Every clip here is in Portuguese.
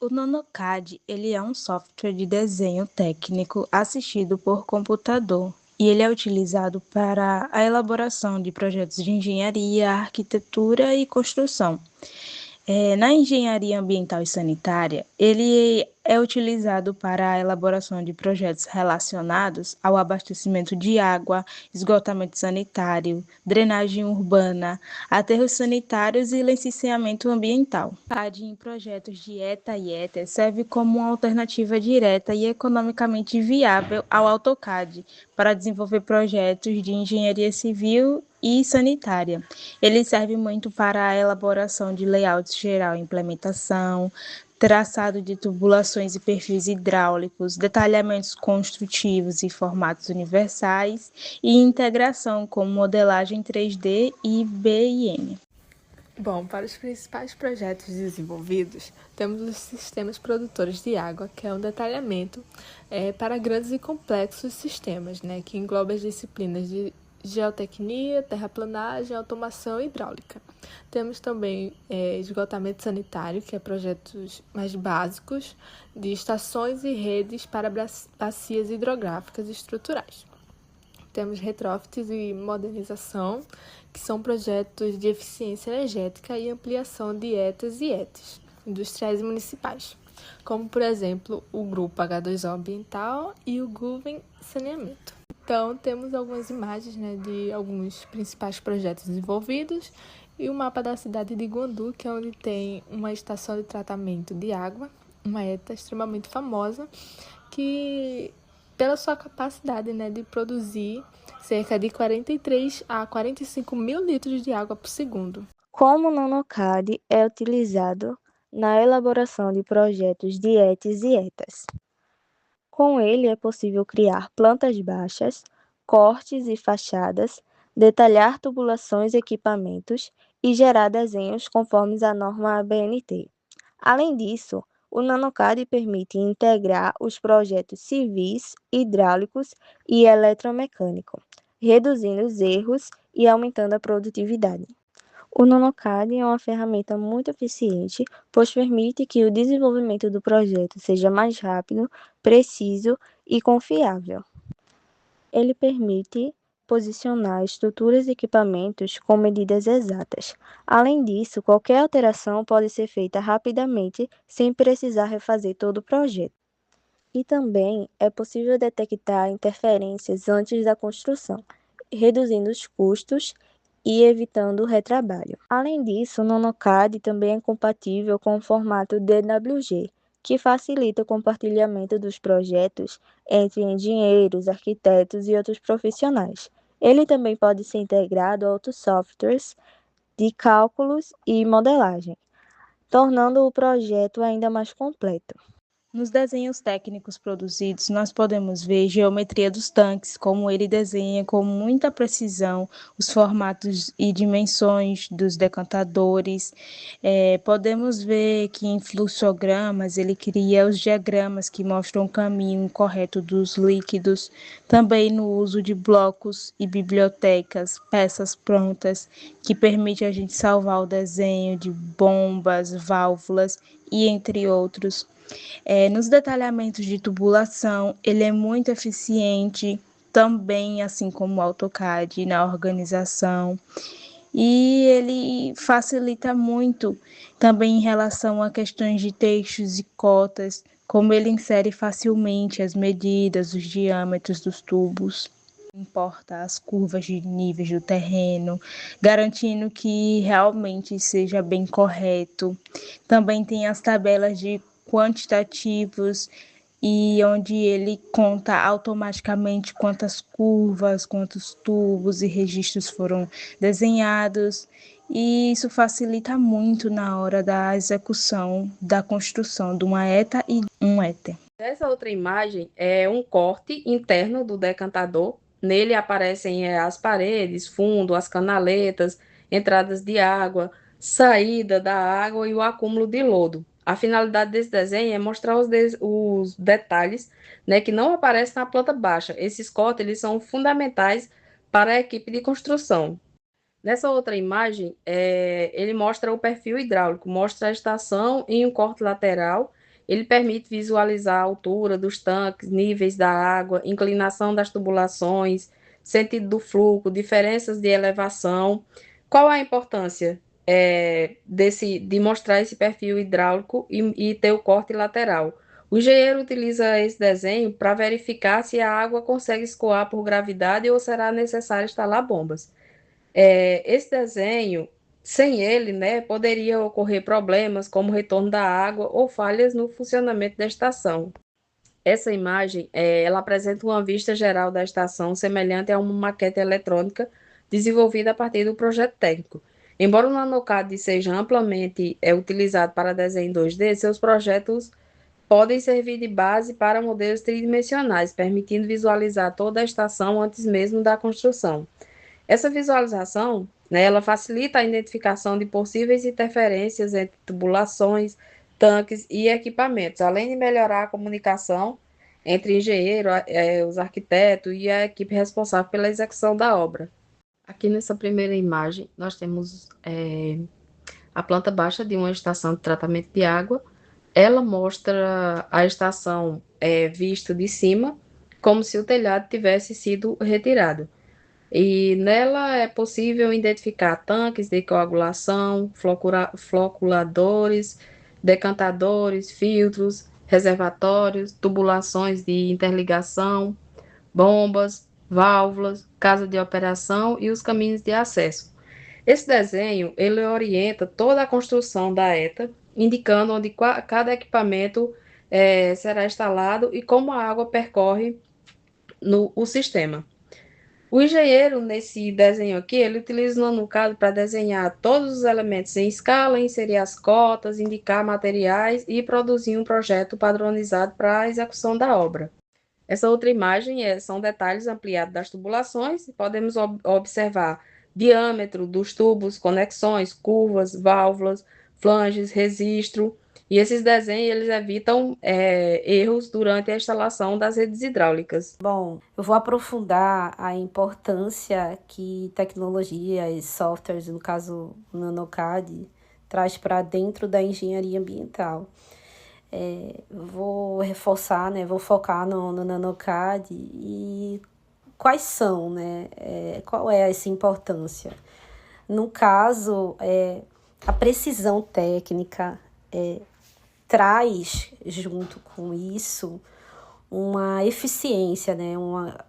O NanoCAD, ele é um software de desenho técnico assistido por computador e ele é utilizado para a elaboração de projetos de engenharia, arquitetura e construção. Na engenharia ambiental e sanitária, ele é utilizado para a elaboração de projetos relacionados ao abastecimento de água, esgotamento sanitário, drenagem urbana, aterros sanitários e licenciamento ambiental. A CAD em projetos de ETA e ETER serve como uma alternativa direta e economicamente viável ao AutoCAD para desenvolver projetos de engenharia civil e sanitária. Ele serve muito para a elaboração de layouts geral e implementação, traçado de tubulações e perfis hidráulicos, detalhamentos construtivos e formatos universais e integração com modelagem 3D e BIM. Bom, para os principais projetos desenvolvidos, temos os sistemas produtores de água, que é um detalhamento para grandes e complexos sistemas, que engloba as disciplinas de geotecnia, terraplanagem, automação e hidráulica. Temos também esgotamento sanitário, que é projetos mais básicos de estações e redes para bacias hidrográficas estruturais. Temos retrofits e modernização, que são projetos de eficiência energética e ampliação de ETAs e ETEs, industriais e municipais, como, por exemplo, o Grupo H2O Ambiental e o Guven Saneamento. Então, temos algumas imagens de alguns principais projetos desenvolvidos e o mapa da cidade de Guandu, que é onde tem uma estação de tratamento de água, uma ETA extremamente famosa, que pela sua capacidade de produzir cerca de 43 a 45 mil litros de água por segundo. Como o NanoCAD é utilizado na elaboração de projetos de ETs e ETAs. Com ele é possível criar plantas baixas, cortes e fachadas, detalhar tubulações e equipamentos e gerar desenhos conforme a norma ABNT. Além disso, o NanoCAD permite integrar os projetos civis, hidráulicos e eletromecânicos, reduzindo os erros e aumentando a produtividade. O NanoCAD é uma ferramenta muito eficiente, pois permite que o desenvolvimento do projeto seja mais rápido, preciso e confiável. Ele permite posicionar estruturas e equipamentos com medidas exatas. Além disso, qualquer alteração pode ser feita rapidamente, sem precisar refazer todo o projeto. E também é possível detectar interferências antes da construção, reduzindo os custos e evitando o retrabalho. Além disso, o NanoCAD também é compatível com o formato DWG, que facilita o compartilhamento dos projetos entre engenheiros, arquitetos e outros profissionais. Ele também pode ser integrado a outros softwares de cálculos e modelagem, tornando o projeto ainda mais completo. Nos desenhos técnicos produzidos, nós podemos ver geometria dos tanques, como ele desenha com muita precisão os formatos e dimensões dos decantadores. Podemos ver que em fluxogramas ele cria os diagramas que mostram o caminho correto dos líquidos, também no uso de blocos e bibliotecas, peças prontas, que permite a gente salvar o desenho de bombas, válvulas e entre outros. Nos detalhamentos de tubulação, ele é muito eficiente, também assim como o AutoCAD na organização. E ele facilita muito também em relação a questões de textos e cotas, como ele insere facilmente as medidas, os diâmetros dos tubos. Importa as curvas de níveis do terreno, garantindo que realmente seja bem correto. Também tem as tabelas de quantitativos e onde ele conta automaticamente quantas curvas, quantos tubos e registros foram desenhados. E isso facilita muito na hora da execução da construção de uma ETA e um éter. Essa outra imagem é um corte interno do decantador. Nele aparecem as paredes, fundo, as canaletas, entradas de água, saída da água e o acúmulo de lodo. A finalidade desse desenho é mostrar os detalhes, que não aparecem na planta baixa. Esses cortes eles são fundamentais para a equipe de construção. Nessa outra imagem, ele mostra o perfil hidráulico, mostra a estação em um corte lateral Ele permite visualizar a altura dos tanques, níveis da água, inclinação das tubulações, sentido do fluxo, diferenças de elevação. Qual a importância de mostrar esse perfil hidráulico e ter o corte lateral? O engenheiro utiliza esse desenho para verificar se a água consegue escoar por gravidade ou será necessário instalar bombas. Esse desenho, sem ele, né, poderia ocorrer problemas como retorno da água ou falhas no funcionamento da estação. Essa imagem, ela apresenta uma vista geral da estação semelhante a uma maquete eletrônica desenvolvida a partir do projeto técnico. Embora o NanoCAD seja amplamente utilizado para desenho em 2D, seus projetos podem servir de base para modelos tridimensionais, permitindo visualizar toda a estação antes mesmo da construção. Essa visualização, né, ela facilita a identificação de possíveis interferências entre tubulações, tanques e equipamentos, além de melhorar a comunicação entre engenheiro, os arquitetos e a equipe responsável pela execução da obra. Aqui nessa primeira imagem, nós temos a planta baixa de uma estação de tratamento de água. Ela mostra a estação vista de cima, como se o telhado tivesse sido retirado. E nela é possível identificar tanques de coagulação, floculadores, decantadores, filtros, reservatórios, tubulações de interligação, bombas, válvulas, casa de operação e os caminhos de acesso. Esse desenho, ele orienta toda a construção da ETA, indicando onde cada equipamento será instalado e como a água percorre o sistema. O engenheiro, nesse desenho aqui, ele utiliza o NanoCAD para desenhar todos os elementos em escala, inserir as cotas, indicar materiais e produzir um projeto padronizado para a execução da obra. Essa outra imagem são detalhes ampliados das tubulações. Podemos observar diâmetro dos tubos, conexões, curvas, válvulas, flanges, registro. E esses desenhos eles evitam erros durante a instalação das redes hidráulicas. Bom, eu vou aprofundar a importância que tecnologias, softwares, no caso o NanoCAD, traz para dentro da engenharia ambiental. Vou reforçar, né? Vou focar no NanoCAD e quais são, né? Qual é essa importância? No caso, a precisão técnica traz, junto com isso, uma eficiência, né?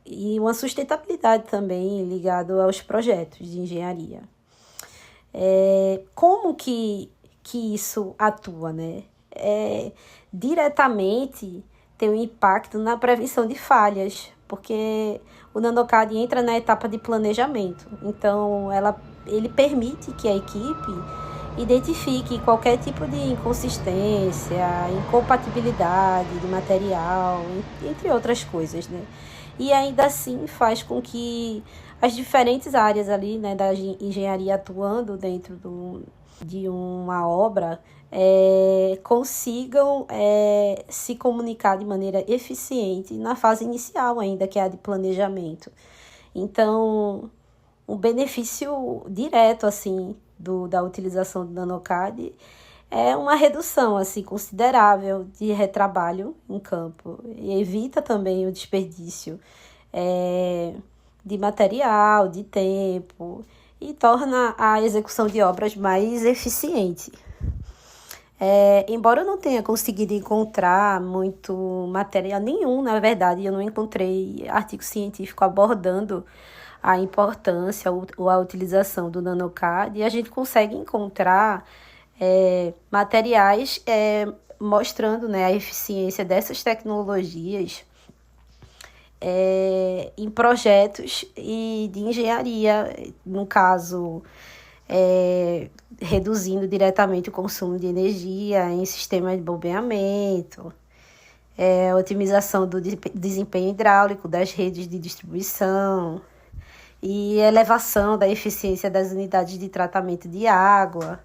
E uma sustentabilidade também ligado aos projetos de engenharia. Como que isso atua, né? Diretamente tem um impacto na prevenção de falhas, porque o NanoCAD entra na etapa de planejamento. Então, ele permite que a equipe identifique qualquer tipo de inconsistência, incompatibilidade de material, entre outras coisas, né? E ainda assim faz com que as diferentes áreas ali, né, da engenharia atuando dentro de uma obra consigam se comunicar de maneira eficiente na fase inicial ainda, que é a de planejamento. Então, um benefício direto, assim, da utilização do NanoCAD é uma redução, assim, considerável de retrabalho em campo. E evita também o desperdício de material, de tempo, e torna a execução de obras mais eficiente. Embora eu não tenha conseguido encontrar muito material nenhum, na verdade, eu não encontrei artigo científico abordando a importância ou a utilização do NanoCAD, e a gente consegue encontrar materiais mostrando, né, a eficiência dessas tecnologias em projetos de engenharia, no caso, reduzindo diretamente o consumo de energia em sistemas de bombeamento, otimização do desempenho hidráulico das redes de distribuição e elevação da eficiência das unidades de tratamento de água.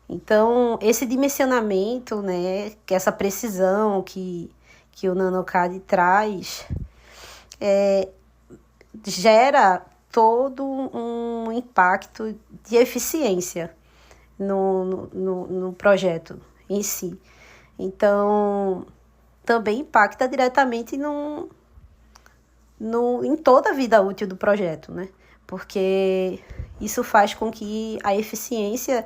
Então, esse dimensionamento, né, que essa precisão que o NanoCAD traz, gera todo um impacto de eficiência no projeto em si. Então, também impacta diretamente em toda a vida útil do projeto, né? Porque isso faz com que a eficiência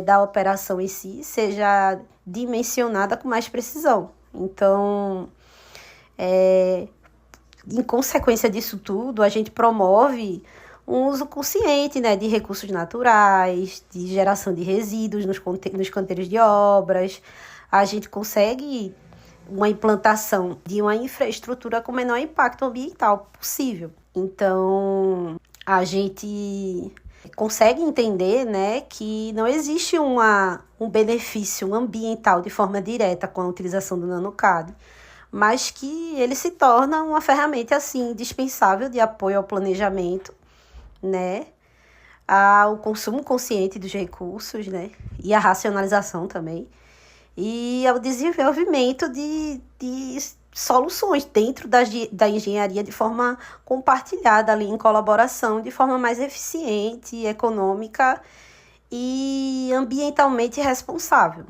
da operação em si seja dimensionada com mais precisão. Então, em consequência disso tudo, a gente promove um uso consciente, né, de recursos naturais, de geração de resíduos nos canteiros de obras. A gente consegue uma implantação de uma infraestrutura com o menor impacto ambiental possível. Então, a gente consegue entender, né, que não existe um benefício ambiental de forma direta com a utilização do NanoCAD, mas que ele se torna uma ferramenta assim indispensável de apoio ao planejamento, né, ao consumo consciente dos recursos, né, e à racionalização também, e ao desenvolvimento de soluções dentro da engenharia de forma compartilhada ali, em colaboração, de forma mais eficiente, econômica e ambientalmente responsável.